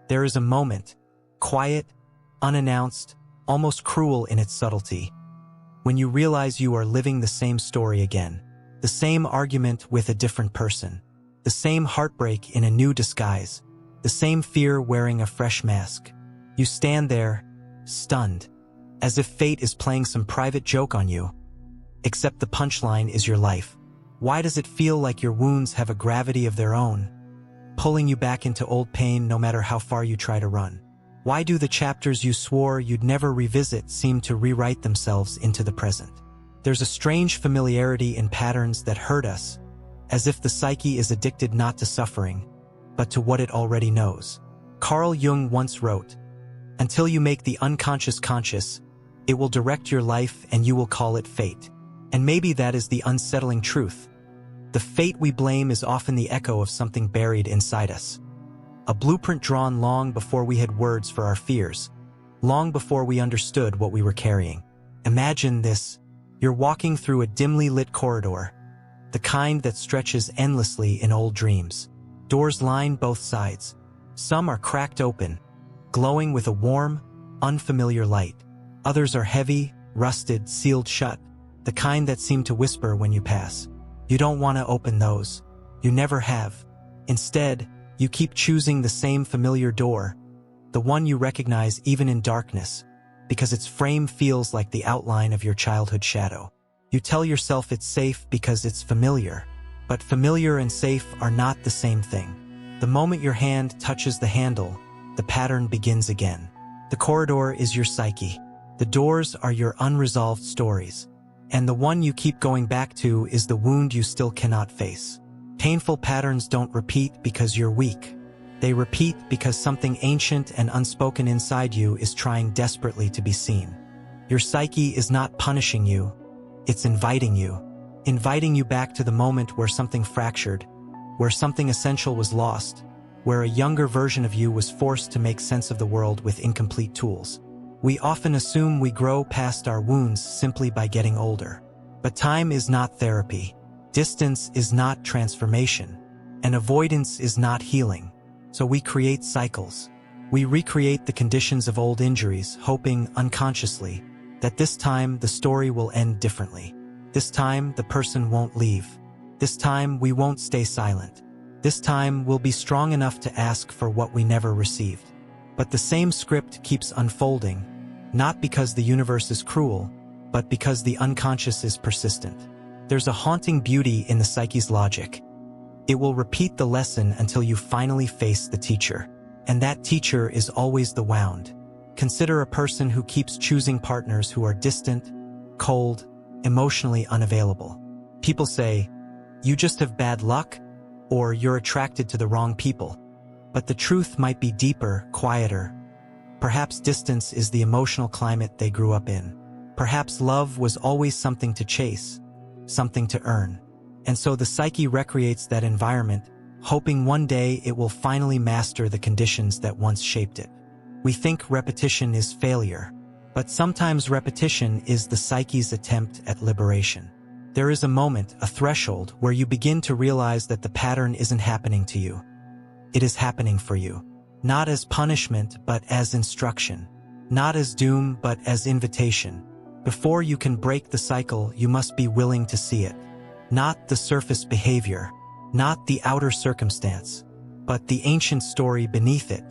There is a moment, quiet, unannounced, almost cruel in its subtlety, when you realize you are living the same story again, the same argument with a different person, the same heartbreak in a new disguise, the same fear wearing a fresh mask. You stand there, stunned, as if fate is playing some private joke on you. Except the punchline is your life. Why does it feel like your wounds have a gravity of their own, pulling you back into old pain no matter how far you try to run? Why do the chapters you swore you'd never revisit seem to rewrite themselves into the present? There's a strange familiarity in patterns that hurt us, as if the psyche is addicted not to suffering, but to what it already knows. Carl Jung once wrote, "Until you make the unconscious conscious, it will direct your life and you will call it fate." And maybe that is the unsettling truth. The fate we blame is often the echo of something buried inside us. A blueprint drawn long before we had words for our fears, long before we understood what we were carrying. Imagine this. You're walking through a dimly lit corridor, the kind that stretches endlessly in old dreams. Doors line both sides. Some are cracked open, glowing with a warm, unfamiliar light. Others are heavy, rusted, sealed shut, the kind that seem to whisper when you pass. You don't want to open those. You never have. Instead, you keep choosing the same familiar door, the one you recognize even in darkness, because its frame feels like the outline of your childhood shadow. You tell yourself it's safe because it's familiar, but familiar and safe are not the same thing. The moment your hand touches the handle, the pattern begins again. The corridor is your psyche. The doors are your unresolved stories. And the one you keep going back to is the wound you still cannot face. Painful patterns don't repeat because you're weak. They repeat because something ancient and unspoken inside you is trying desperately to be seen. Your psyche is not punishing you. It's inviting you back to the moment where something fractured, where something essential was lost, where a younger version of you was forced to make sense of the world with incomplete tools. We often assume we grow past our wounds simply by getting older. But time is not therapy. Distance is not transformation. And avoidance is not healing. So we create cycles. We recreate the conditions of old injuries, hoping unconsciously that this time the story will end differently. This time the person won't leave. This time we won't stay silent. This time we'll be strong enough to ask for what we never received. But the same script keeps unfolding, not because the universe is cruel, but because the unconscious is persistent. There's a haunting beauty in the psyche's logic. It will repeat the lesson until you finally face the teacher. And that teacher is always the wound. Consider a person who keeps choosing partners who are distant, cold, emotionally unavailable. People say, "You just have bad luck," or "You're attracted to the wrong people." But the truth might be deeper, quieter. Perhaps distance is the emotional climate they grew up in. Perhaps love was always something to chase, something to earn. And so the psyche recreates that environment, hoping one day it will finally master the conditions that once shaped it. We think repetition is failure, but sometimes repetition is the psyche's attempt at liberation. There is a moment, a threshold, where you begin to realize that the pattern isn't happening to you. It is happening for you. Not as punishment, but as instruction. Not as doom, but as invitation. Before you can break the cycle, you must be willing to see it. Not the surface behavior, not the outer circumstance, but the ancient story beneath it.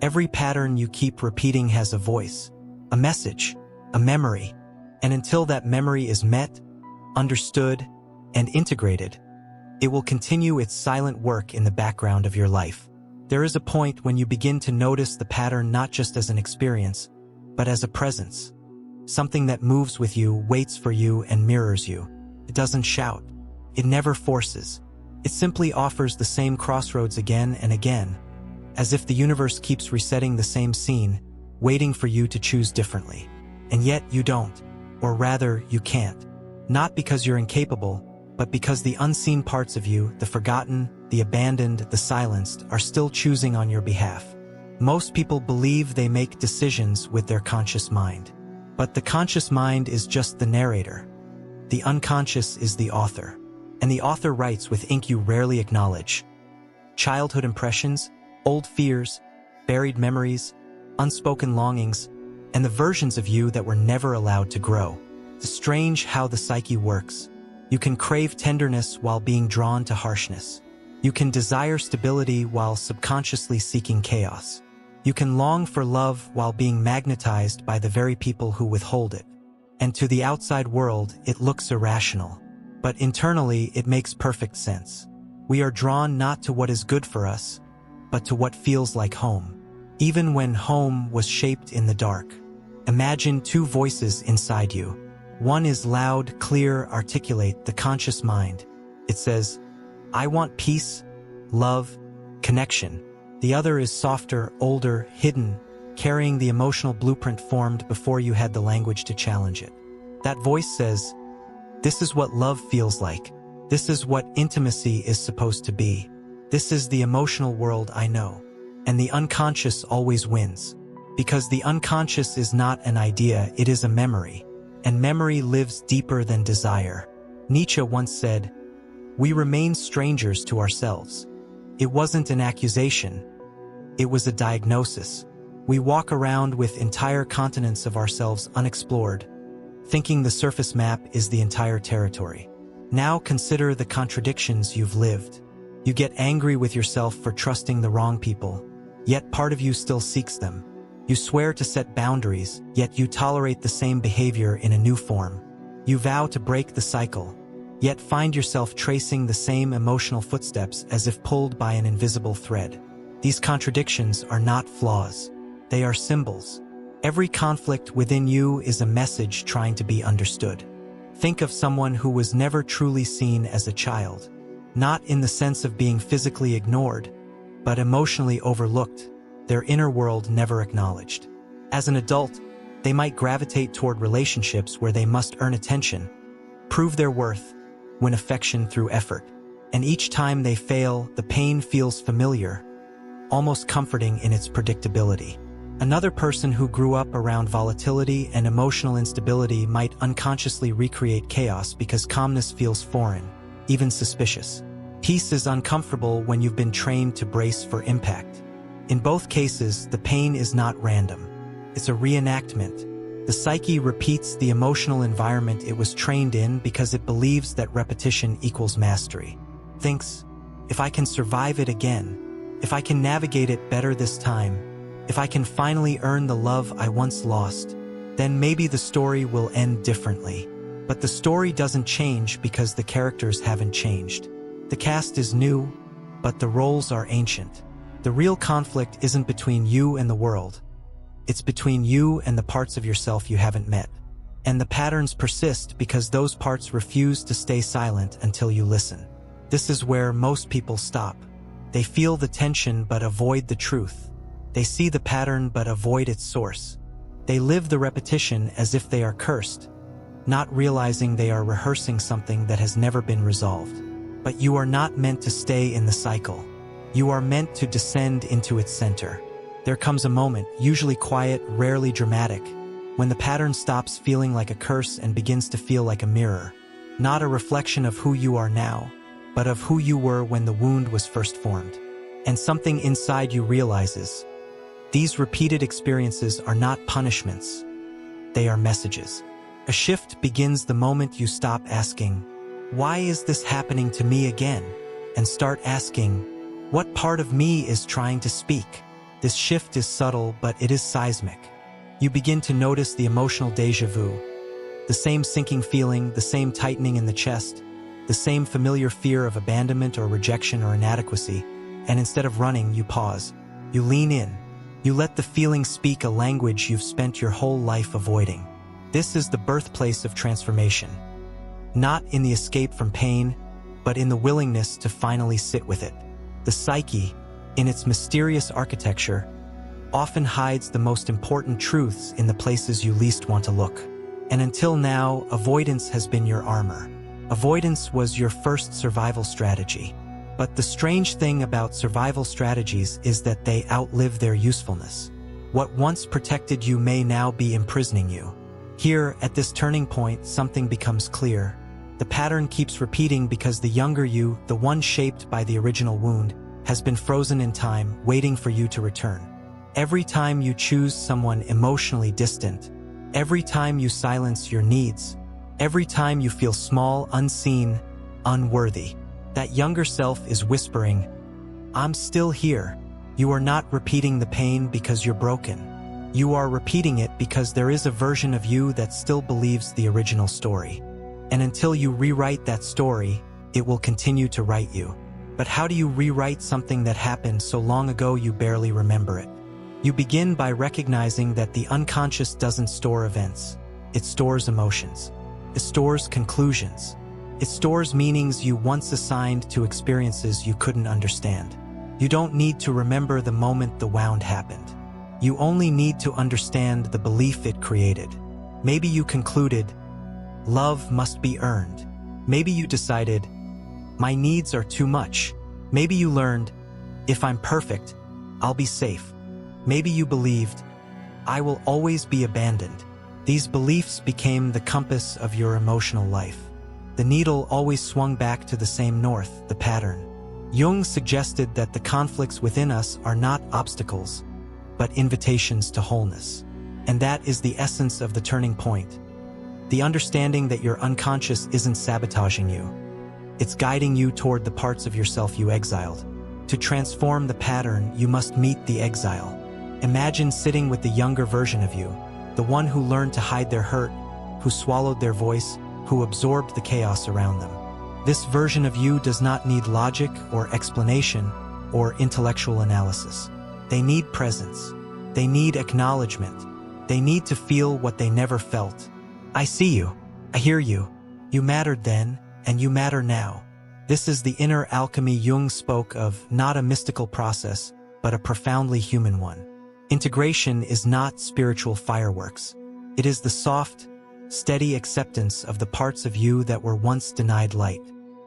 Every pattern you keep repeating has a voice, a message, a memory. And until that memory is met, understood, and integrated, it will continue its silent work in the background of your life. There is a point when you begin to notice the pattern not just as an experience, but as a presence. Something that moves with you, waits for you, and mirrors you. It doesn't shout. It never forces. It simply offers the same crossroads again and again, as if the universe keeps resetting the same scene, waiting for you to choose differently. And yet you don't, or rather, you can't. Not because you're incapable, but because the unseen parts of you, the forgotten, the abandoned, the silenced, are still choosing on your behalf. Most people believe they make decisions with their conscious mind. But the conscious mind is just the narrator. The unconscious is the author. And the author writes with ink you rarely acknowledge. Childhood impressions, old fears, buried memories, unspoken longings, and the versions of you that were never allowed to grow. It's strange how the psyche works. You can crave tenderness while being drawn to harshness. You can desire stability while subconsciously seeking chaos. You can long for love while being magnetized by the very people who withhold it. And to the outside world, it looks irrational. But internally, it makes perfect sense. We are drawn not to what is good for us, but to what feels like home. Even when home was shaped in the dark. Imagine two voices inside you. One is loud, clear, articulate, the conscious mind. It says, I want peace, love, connection. The other is softer, older, hidden, carrying the emotional blueprint formed before you had the language to challenge it. That voice says, this is what love feels like. This is what intimacy is supposed to be. This is the emotional world I know. And the unconscious always wins. Because the unconscious is not an idea, it is a memory. And memory lives deeper than desire. Nietzsche once said, we remain strangers to ourselves. It wasn't an accusation. It was a diagnosis. We walk around with entire continents of ourselves unexplored, thinking the surface map is the entire territory. Now consider the contradictions you've lived. You get angry with yourself for trusting the wrong people, yet part of you still seeks them. You swear to set boundaries, yet you tolerate the same behavior in a new form. You vow to break the cycle, yet find yourself tracing the same emotional footsteps as if pulled by an invisible thread. These contradictions are not flaws. They are symbols. Every conflict within you is a message trying to be understood. Think of someone who was never truly seen as a child. Not in the sense of being physically ignored, but emotionally overlooked, their inner world never acknowledged. As an adult, they might gravitate toward relationships where they must earn attention, prove their worth, win affection through effort. And each time they fail, the pain feels familiar, almost comforting in its predictability. Another person who grew up around volatility and emotional instability might unconsciously recreate chaos because calmness feels foreign, even suspicious. Peace is uncomfortable when you've been trained to brace for impact. In both cases, the pain is not random. It's a reenactment. The psyche repeats the emotional environment it was trained in because it believes that repetition equals mastery. Thinks, if I can survive it again, if I can navigate it better this time, if I can finally earn the love I once lost, then maybe the story will end differently. But the story doesn't change because the characters haven't changed. The cast is new, but the roles are ancient. The real conflict isn't between you and the world. It's between you and the parts of yourself you haven't met. And the patterns persist because those parts refuse to stay silent until you listen. This is where most people stop. They feel the tension but avoid the truth. They see the pattern but avoid its source. They live the repetition as if they are cursed, not realizing they are rehearsing something that has never been resolved. But you are not meant to stay in the cycle. You are meant to descend into its center. There comes a moment, usually quiet, rarely dramatic, when the pattern stops feeling like a curse and begins to feel like a mirror. Not a reflection of who you are now, but of who you were when the wound was first formed. And something inside you realizes, these repeated experiences are not punishments. They are messages. A shift begins the moment you stop asking, why is this happening to me again? And start asking, what part of me is trying to speak? This shift is subtle, but it is seismic. You begin to notice the emotional déjà vu. The same sinking feeling, the same tightening in the chest, the same familiar fear of abandonment or rejection or inadequacy. And instead of running, you pause. You lean in. You let the feeling speak a language you've spent your whole life avoiding. This is the birthplace of transformation. Not in the escape from pain, but in the willingness to finally sit with it. The psyche, in its mysterious architecture, often hides the most important truths in the places you least want to look. And until now, avoidance has been your armor. Avoidance was your first survival strategy. But the strange thing about survival strategies is that they outlive their usefulness. What once protected you may now be imprisoning you. Here, at this turning point, something becomes clear. The pattern keeps repeating because the younger you, the one shaped by the original wound, has been frozen in time, waiting for you to return. Every time you choose someone emotionally distant, every time you silence your needs, every time you feel small, unseen, unworthy, that younger self is whispering, "I'm still here." You are not repeating the pain because you're broken. You are repeating it because there is a version of you that still believes the original story. And until you rewrite that story, it will continue to write you. But how do you rewrite something that happened so long ago you barely remember it? You begin by recognizing that the unconscious doesn't store events. It stores emotions. It stores conclusions. It stores meanings you once assigned to experiences you couldn't understand. You don't need to remember the moment the wound happened. You only need to understand the belief it created. Maybe you concluded, love must be earned. Maybe you decided, my needs are too much. Maybe you learned, if I'm perfect, I'll be safe. Maybe you believed, I will always be abandoned. These beliefs became the compass of your emotional life. The needle always swung back to the same north, the pattern. Jung suggested that the conflicts within us are not obstacles, but invitations to wholeness. And that is the essence of the turning point. The understanding that your unconscious isn't sabotaging you. It's guiding you toward the parts of yourself you exiled. To transform the pattern, you must meet the exile. Imagine sitting with the younger version of you, the one who learned to hide their hurt, who swallowed their voice, who absorbed the chaos around them. This version of you does not need logic or explanation or intellectual analysis. They need presence. They need acknowledgement. They need to feel what they never felt. I see you. I hear you. You mattered then, and you matter now. This is the inner alchemy Jung spoke of, not a mystical process, but a profoundly human one. Integration is not spiritual fireworks. It is the soft, steady acceptance of the parts of you that were once denied light.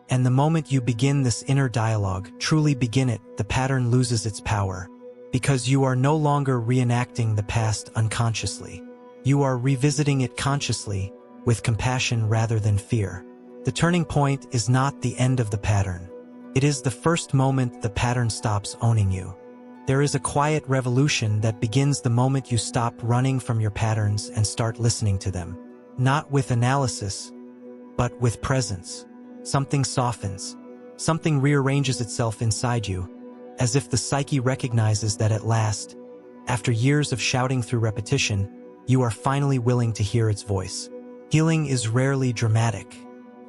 And the moment you begin this inner dialogue, truly begin it, the pattern loses its power. Because you are no longer reenacting the past unconsciously. You are revisiting it consciously, with compassion rather than fear. The turning point is not the end of the pattern. It is the first moment the pattern stops owning you. There is a quiet revolution that begins the moment you stop running from your patterns and start listening to them. Not with analysis, but with presence. Something softens. Something rearranges itself inside you, as if the psyche recognizes that at last, after years of shouting through repetition, you are finally willing to hear its voice. Healing is rarely dramatic.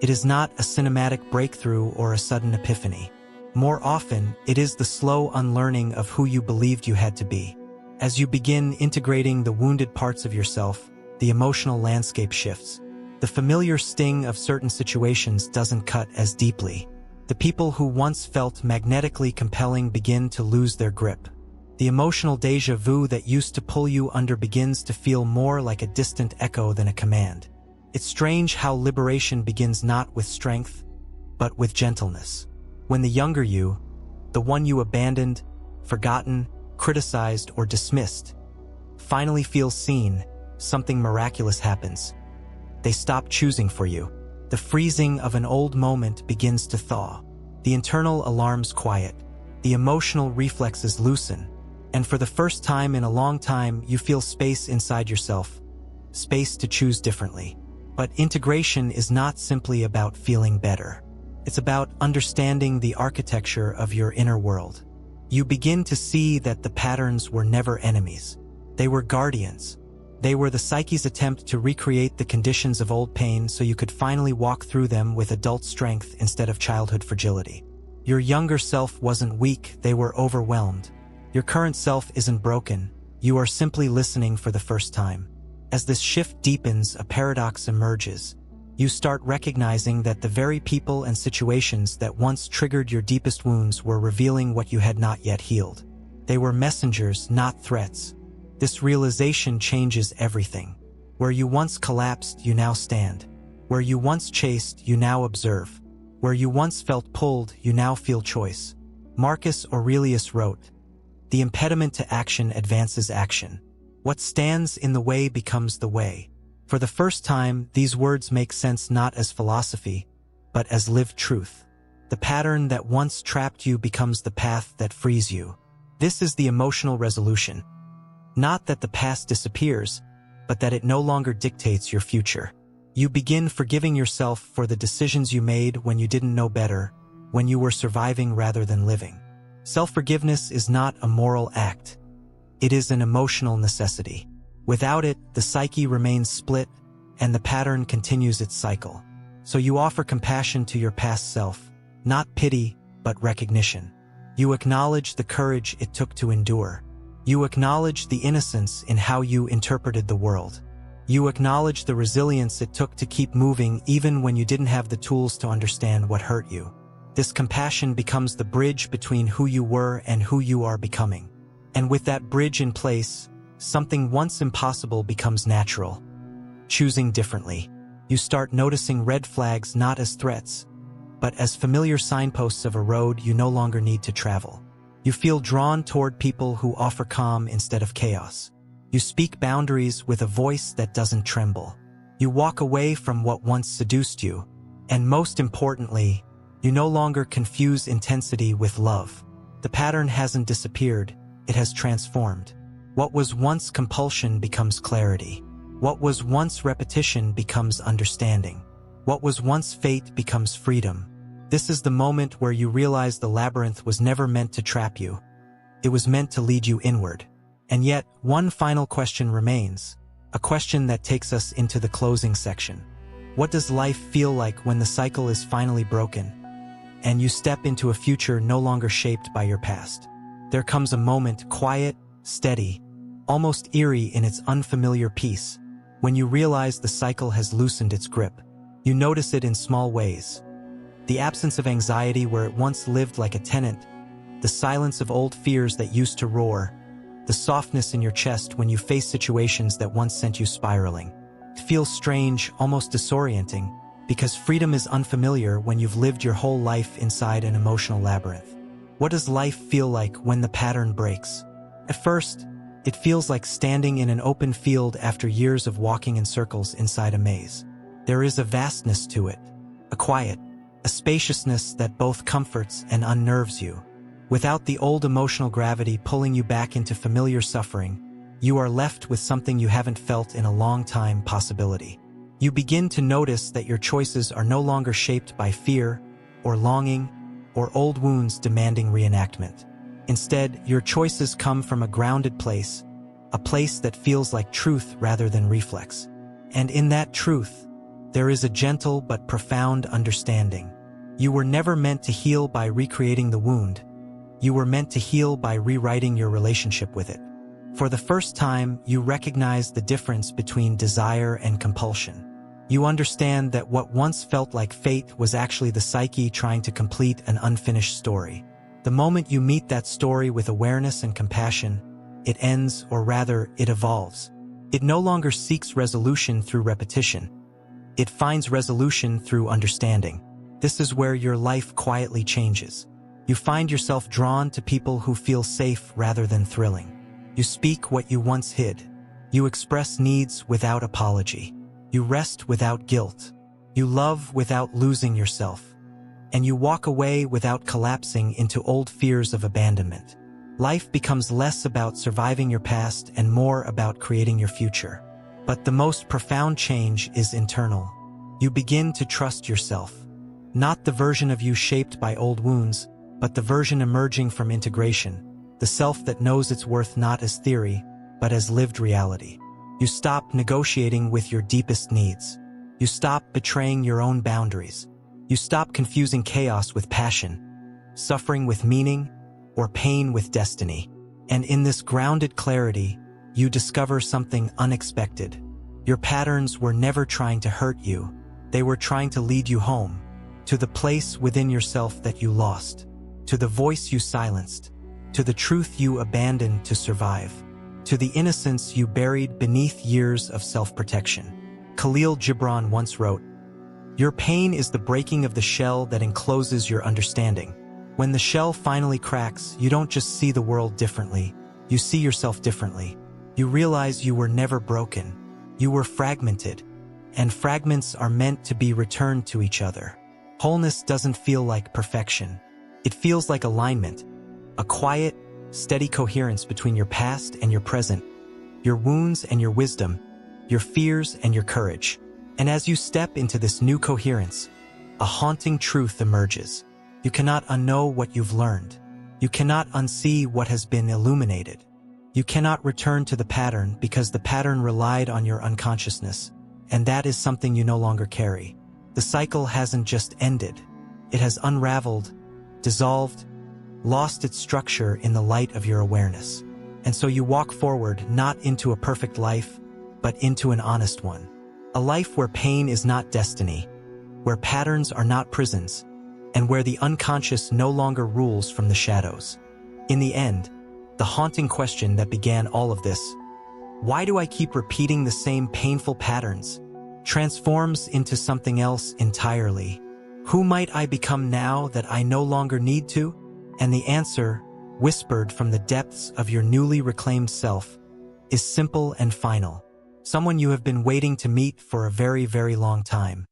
It is not a cinematic breakthrough or a sudden epiphany. More often, it is the slow unlearning of who you believed you had to be. As you begin integrating the wounded parts of yourself, the emotional landscape shifts. The familiar sting of certain situations doesn't cut as deeply. The people who once felt magnetically compelling begin to lose their grip. The emotional déjà vu that used to pull you under begins to feel more like a distant echo than a command. It's strange how liberation begins not with strength, but with gentleness. When the younger you, the one you abandoned, forgotten, criticized, or dismissed, finally feels seen, something miraculous happens. They stop choosing for you. The freezing of an old moment begins to thaw. The internal alarms quiet. The emotional reflexes loosen. And for the first time in a long time, you feel space inside yourself. Space to choose differently. But integration is not simply about feeling better. It's about understanding the architecture of your inner world. You begin to see that the patterns were never enemies. They were guardians. They were the psyche's attempt to recreate the conditions of old pain so you could finally walk through them with adult strength instead of childhood fragility. Your younger self wasn't weak, they were overwhelmed. Your current self isn't broken, you are simply listening for the first time. As this shift deepens, a paradox emerges. You start recognizing that the very people and situations that once triggered your deepest wounds were revealing what you had not yet healed. They were messengers, not threats. This realization changes everything. Where you once collapsed, you now stand. Where you once chased, you now observe. Where you once felt pulled, you now feel choice. Marcus Aurelius wrote, "The impediment to action advances action. What stands in the way becomes the way." For the first time, these words make sense not as philosophy, but as lived truth. The pattern that once trapped you becomes the path that frees you. This is the emotional resolution. Not that the past disappears, but that it no longer dictates your future. You begin forgiving yourself for the decisions you made when you didn't know better, when you were surviving rather than living. Self-forgiveness is not a moral act. It is an emotional necessity. Without it, the psyche remains split, and the pattern continues its cycle. So you offer compassion to your past self, not pity, but recognition. You acknowledge the courage it took to endure. You acknowledge the innocence in how you interpreted the world. You acknowledge the resilience it took to keep moving even when you didn't have the tools to understand what hurt you. This compassion becomes the bridge between who you were and who you are becoming. And with that bridge in place, something once impossible becomes natural. Choosing differently. You start noticing red flags not as threats, but as familiar signposts of a road you no longer need to travel. You feel drawn toward people who offer calm instead of chaos. You speak boundaries with a voice that doesn't tremble. You walk away from what once seduced you, and most importantly, you no longer confuse intensity with love. The pattern hasn't disappeared, it has transformed. What was once compulsion becomes clarity. What was once repetition becomes understanding. What was once fate becomes freedom. This is the moment where you realize the labyrinth was never meant to trap you. It was meant to lead you inward. And yet, one final question remains, a question that takes us into the closing section. What does life feel like when the cycle is finally broken, and you step into a future no longer shaped by your past? There comes a moment, quiet, steady, almost eerie in its unfamiliar peace, when you realize the cycle has loosened its grip. You notice it in small ways. The absence of anxiety where it once lived like a tenant, the silence of old fears that used to roar, the softness in your chest when you face situations that once sent you spiraling. It feels strange, almost disorienting, because freedom is unfamiliar when you've lived your whole life inside an emotional labyrinth. What does life feel like when the pattern breaks? At first, it feels like standing in an open field after years of walking in circles inside a maze. There is a vastness to it, a quiet, a spaciousness that both comforts and unnerves you. Without the old emotional gravity pulling you back into familiar suffering, you are left with something you haven't felt in a long time: possibility. You begin to notice that your choices are no longer shaped by fear, or longing, or old wounds demanding reenactment. Instead, your choices come from a grounded place, a place that feels like truth rather than reflex. And in that truth, there is a gentle but profound understanding. You were never meant to heal by recreating the wound. You were meant to heal by rewriting your relationship with it. For the first time, you recognize the difference between desire and compulsion. You understand that what once felt like fate was actually the psyche trying to complete an unfinished story. The moment you meet that story with awareness and compassion, it ends, or rather, it evolves. It no longer seeks resolution through repetition. It finds resolution through understanding. This is where your life quietly changes. You find yourself drawn to people who feel safe rather than thrilling. You speak what you once hid. You express needs without apology. You rest without guilt. You love without losing yourself. And you walk away without collapsing into old fears of abandonment. Life becomes less about surviving your past and more about creating your future. But the most profound change is internal. You begin to trust yourself. Not the version of you shaped by old wounds, but the version emerging from integration, the self that knows its worth not as theory, but as lived reality. You stop negotiating with your deepest needs. You stop betraying your own boundaries. You stop confusing chaos with passion, suffering with meaning, or pain with destiny. And in this grounded clarity, you discover something unexpected. Your patterns were never trying to hurt you. They were trying to lead you home, to the place within yourself that you lost, to the voice you silenced, to the truth you abandoned to survive, to the innocence you buried beneath years of self-protection. Khalil Gibran once wrote, "Your pain is the breaking of the shell that encloses your understanding. When the shell finally cracks, you don't just see the world differently, you see yourself differently. You realize you were never broken. You were fragmented, and fragments are meant to be returned to each other. Wholeness doesn't feel like perfection. It feels like alignment, a quiet, steady coherence between your past and your present, your wounds and your wisdom, your fears and your courage. And as you step into this new coherence, a haunting truth emerges. You cannot unknow what you've learned. You cannot unsee what has been illuminated. You cannot return to the pattern because the pattern relied on your unconsciousness, and that is something you no longer carry. The cycle hasn't just ended. It has unraveled, dissolved, lost its structure in the light of your awareness. And so you walk forward not into a perfect life, but into an honest one. A life where pain is not destiny, where patterns are not prisons, and where the unconscious no longer rules from the shadows. In the end, the haunting question that began all of this, why do I keep repeating the same painful patterns, transforms into something else entirely. Who might I become now that I no longer need to? And the answer, whispered from the depths of your newly reclaimed self, is simple and final. Someone you have been waiting to meet for a very, very long time.